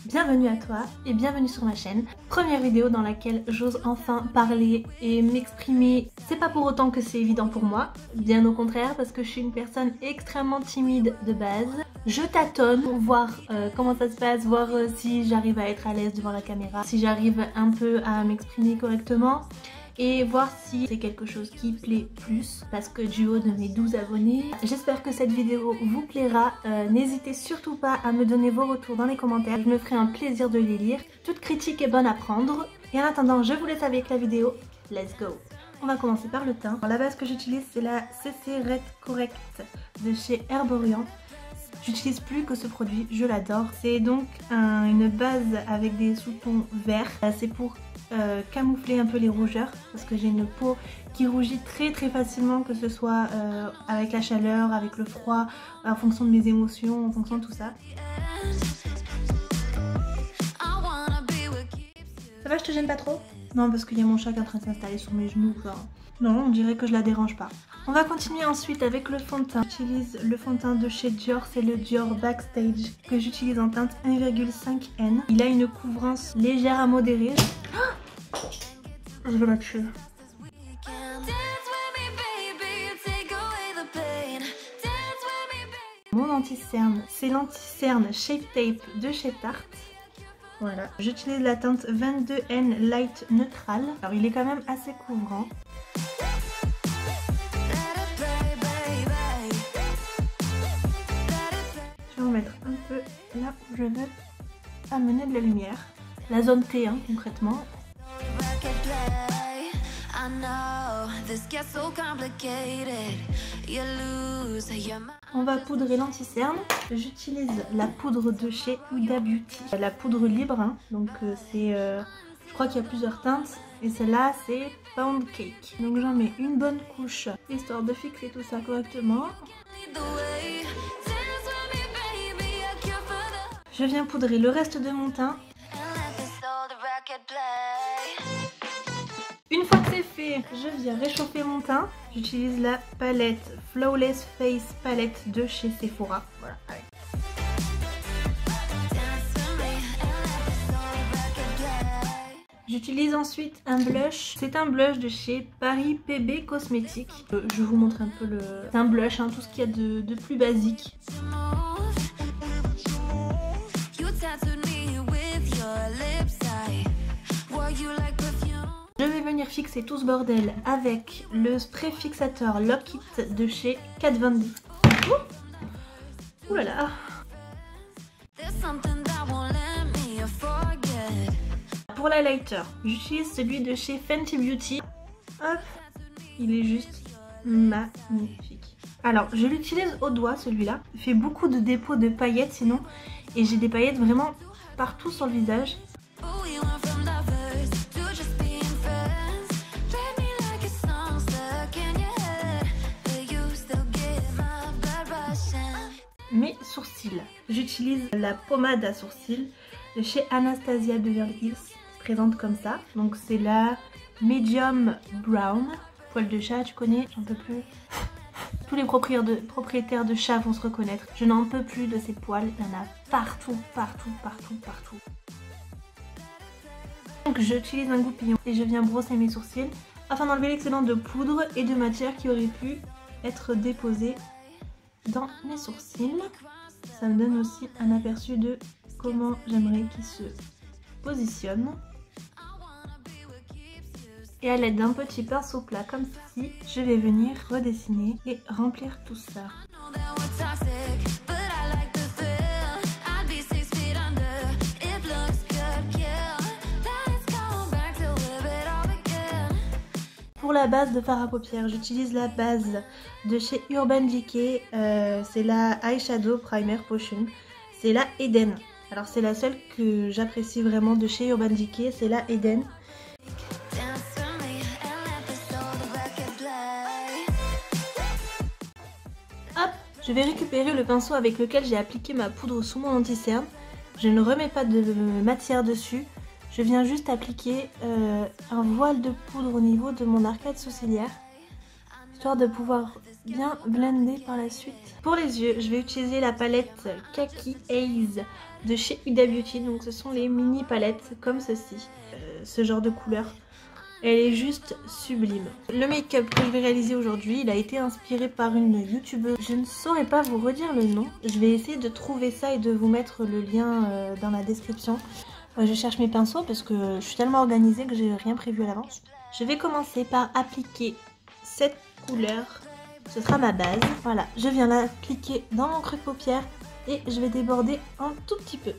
Bienvenue à toi et bienvenue sur ma chaîne. Première vidéo dans laquelle j'ose enfin parler et m'exprimer. C'est pas pour autant que c'est évident pour moi, bien au contraire, parce que je suis une personne extrêmement timide de base. Je tâtonne pour voir comment ça se passe, voir si j'arrive à être à l'aise devant la caméra, si j'arrive un peu à m'exprimer correctement. Et voir si c'est quelque chose qui plaît plus, parce que du haut de mes 12 abonnés, j'espère que cette vidéo vous plaira. N'hésitez surtout pas à me donner vos retours dans les commentaires, je me ferai un plaisir de les lire. Toute critique est bonne à prendre. Et en attendant, je vous laisse avec la vidéo. Let's go! On va commencer par le teint. Alors, la base que j'utilise, c'est la CC Red Correct de chez Herborian. J'utilise plus que ce produit, je l'adore. C'est donc une base avec des sous-tons verts. C'est pour camoufler un peu les rougeurs, parce que j'ai une peau qui rougit très facilement, que ce soit avec la chaleur, avec le froid, en fonction de mes émotions, en fonction de tout ça. Ça va, je te gêne pas trop? Non, parce qu'il y a mon chat qui est en train de s'installer sur mes genoux. Enfin, non, on dirait que je la dérange pas. On va continuer ensuite avec le fond de teint. J'utilise le fond de teint de chez Dior, c'est le Dior Backstage que j'utilise en teinte 1,5N. Il a une couvrance légère à modérée. Je vais la tuer. Mon anti-cerne, c'est l'anti-cerne Shape Tape de chez Tarte. Voilà. J'utilise la teinte 22N Light Neutral. Alors il est quand même assez couvrant. Je vais en mettre un peu là où je veux amener de la lumière. La zone T hein, concrètement. On va poudrer l'anti-cerne. J'utilise la poudre de chez Huda Beauty. La poudre libre, hein. Donc c'est... je crois qu'il y a plusieurs teintes. Et celle-là c'est Pound Cake. Donc j'en mets une bonne couche, histoire de fixer tout ça correctement. Je viens poudrer le reste de mon teint. Une fois que c'est fait, je viens réchauffer mon teint. J'utilise la palette Flawless Face Palette de chez Sephora. Voilà. J'utilise ensuite un blush. C'est un blush de chez Paris PB Cosmétiques. Je vous montre un peu le... C'est un blush, hein, tout ce qu'il y a de plus basique. Je vais venir fixer tout ce bordel avec le spray fixateur Lock It de chez Kat Von D. Ouh là là. Pour l'highlighter, j'utilise celui de chez Fenty Beauty. Hop, il est juste magnifique. Alors, je l'utilise au doigt celui-là. Il fait beaucoup de dépôts de paillettes sinon. Et j'ai des paillettes vraiment partout sur le visage. Mes sourcils. J'utilise la pommade à sourcils de chez Anastasia Beverly Hills. Elle se présente comme ça. Donc c'est la Medium Brown. Poil de chat, tu connais, j'en peux plus. Tous les propriétaires de chats vont se reconnaître. Je n'en peux plus de ces poils. Il y en a partout. Donc j'utilise un goupillon et je viens brosser mes sourcils afin d'enlever l'excédent de poudre et de matière qui aurait pu être déposé dans mes sourcils. Ça me donne aussi un aperçu de comment j'aimerais qu'ils se positionnent. Et à l'aide d'un petit pinceau plat comme ceci, je vais venir redessiner et remplir tout ça. Pour la base de fard à paupières, j'utilise la base de chez Urban Decay. C'est la Eyeshadow Primer Potion. C'est la Eden. Alors c'est la seule que j'apprécie vraiment de chez Urban Decay, c'est la Eden. Hop, je vais récupérer le pinceau avec lequel j'ai appliqué ma poudre sous mon anti-cerne. Je ne remets pas de matière dessus. Je viens juste appliquer un voile de poudre au niveau de mon arcade sourcilière, histoire de pouvoir bien blender par la suite. Pour les yeux, je vais utiliser la palette Kaki Haze de chez Huda Beauty. Donc ce sont les mini palettes comme ceci, ce genre de couleur. Elle est juste sublime. Le make-up que je vais réaliser aujourd'hui, il a été inspiré par une youtubeuse. Je ne saurais pas vous redire le nom. Je vais essayer de trouver ça et de vous mettre le lien dans la description. Je cherche mes pinceaux parce que je suis tellement organisée que j'ai rien prévu à l'avance. Je vais commencer par appliquer cette couleur. Ce sera ma base. Voilà, je viens l'appliquer dans mon creux de paupière et je vais déborder un tout petit peu.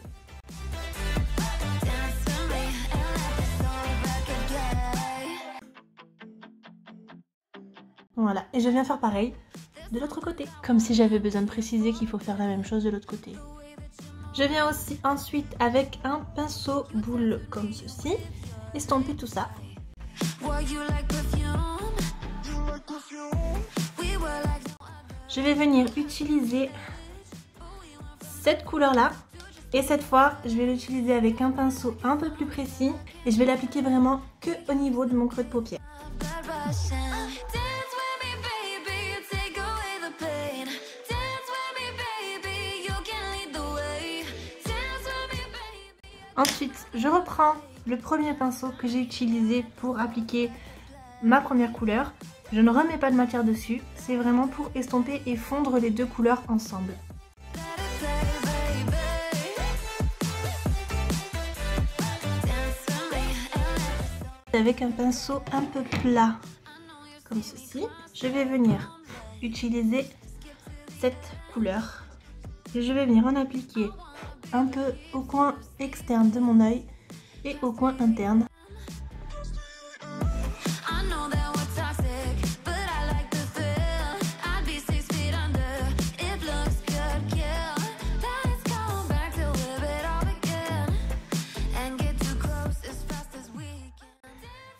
Voilà, et je viens faire pareil de l'autre côté. Comme si j'avais besoin de préciser qu'il faut faire la même chose de l'autre côté. Je viens aussi ensuite avec un pinceau boule comme ceci, estomper tout ça. Je vais venir utiliser cette couleur là. Et cette fois, je vais l'utiliser avec un pinceau un peu plus précis. Et je vais l'appliquer vraiment que au niveau de mon creux de paupière. Ensuite, je reprends le premier pinceau que j'ai utilisé pour appliquer ma première couleur. Je ne remets pas de matière dessus, c'est vraiment pour estomper et fondre les deux couleurs ensemble. Avec un pinceau un peu plat, comme ceci, je vais venir utiliser cette couleur. Et je vais venir en appliquer un peu au coin externe de mon œil et au coin interne.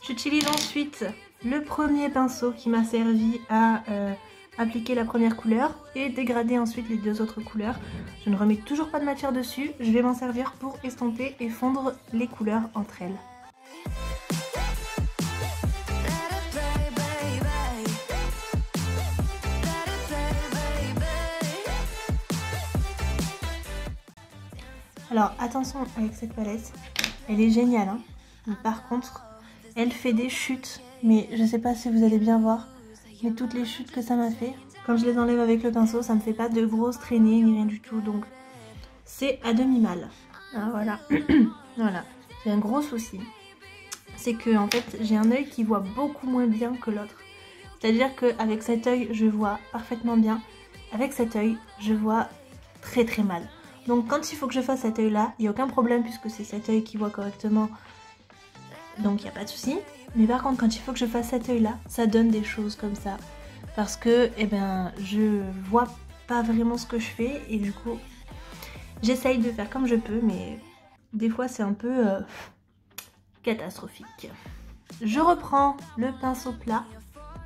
J'utilise ensuite le premier pinceau qui m'a servi à appliquer la première couleur et dégrader ensuite les deux autres couleurs. Je ne remets toujours pas de matière dessus, je vais m'en servir pour estomper et fondre les couleurs entre elles. Alors attention avec cette palette, elle est géniale hein. Mais par contre elle fait des chutes, mais je sais pas si vous allez bien voir. Mais toutes les chutes que ça m'a fait, quand je les enlève avec le pinceau, ça me fait pas de grosses traînées ni rien du tout, donc c'est à demi mal. Ah, voilà, voilà. J'ai un gros souci, c'est que en fait j'ai un œil qui voit beaucoup moins bien que l'autre. C'est-à-dire qu'avec cet œil je vois parfaitement bien, avec cet œil je vois très très mal. Donc quand il faut que je fasse cet œil là, il n'y a aucun problème puisque c'est cet œil qui voit correctement. Donc il n'y a pas de souci. Mais par contre quand il faut que je fasse cet œil là, ça donne des choses comme ça. Parce que eh ben, je vois pas vraiment ce que je fais et du coup j'essaye de faire comme je peux mais des fois c'est un peu catastrophique. Je reprends le pinceau plat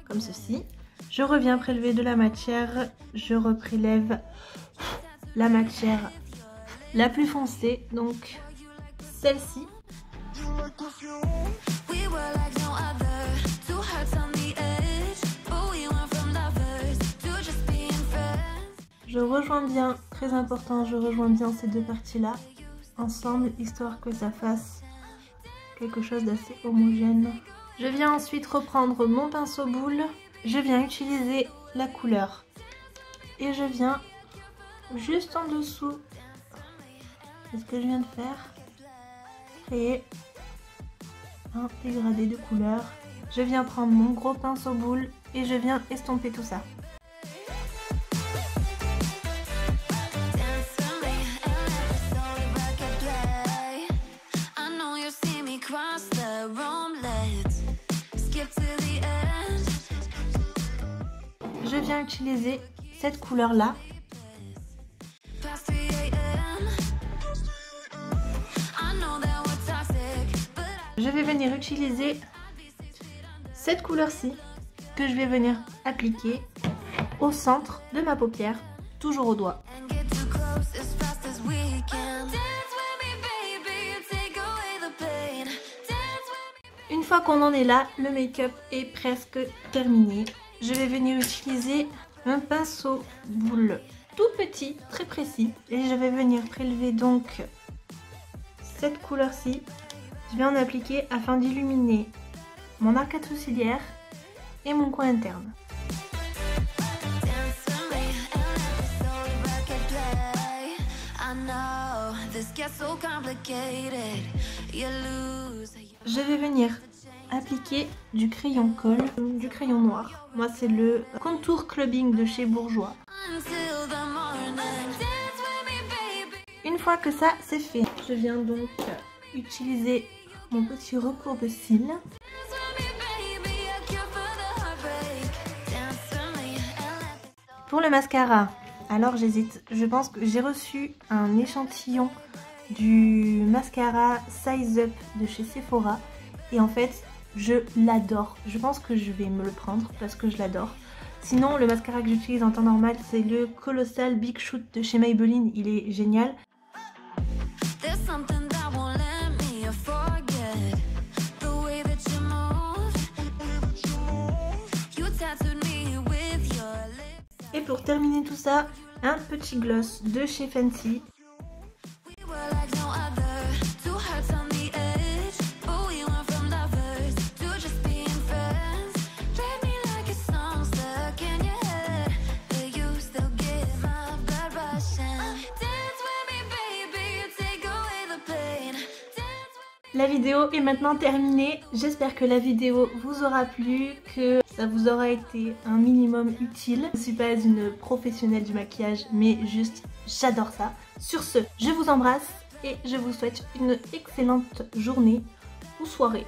comme ceci. Je reviens prélever de la matière. Je reprélève la matière la plus foncée, donc celle-ci. Je rejoins bien, très important, je rejoins bien ces deux parties-là ensemble, histoire que ça fasse quelque chose d'assez homogène. Je viens ensuite reprendre mon pinceau boule, je viens utiliser la couleur et je viens juste en dessous de ce que je viens de faire, créer un dégradé de couleur. Je viens prendre mon gros pinceau boule et je viens estomper tout ça. Je viens utiliser cette couleur là. Je vais venir utiliser cette couleur-ci que je vais venir appliquer au centre de ma paupière, toujours au doigt. Une fois qu'on en est là, le make-up est presque terminé. je vais venir utiliser un pinceau boule tout petit, très précis. Et je vais venir prélever donc cette couleur-ci. Je vais en appliquer afin d'illuminer mon arcade sourcilière et mon coin interne. Je vais venir appliquer du crayon colle, du crayon noir. Moi c'est le Contour Clubbing de chez Bourjois. Une fois que ça c'est fait, je viens donc utiliser mon petit recourbe-cils. Pour le mascara, alors j'hésite. Je pense que j'ai reçu un échantillon du mascara Size Up de chez Sephora. Et en fait, je l'adore. Je pense que je vais me le prendre parce que je l'adore. Sinon, le mascara que j'utilise en temps normal, c'est le Colossal Big Shoot de chez Maybelline. Il est génial. Et pour terminer tout ça, un petit gloss de chez Fancy. La vidéo est maintenant terminée. J'espère que la vidéo vous aura plu, que ça vous aura été un minimum utile. Je ne suis pas une professionnelle du maquillage, mais juste j'adore ça. Sur ce, je vous embrasse et je vous souhaite une excellente journée ou soirée.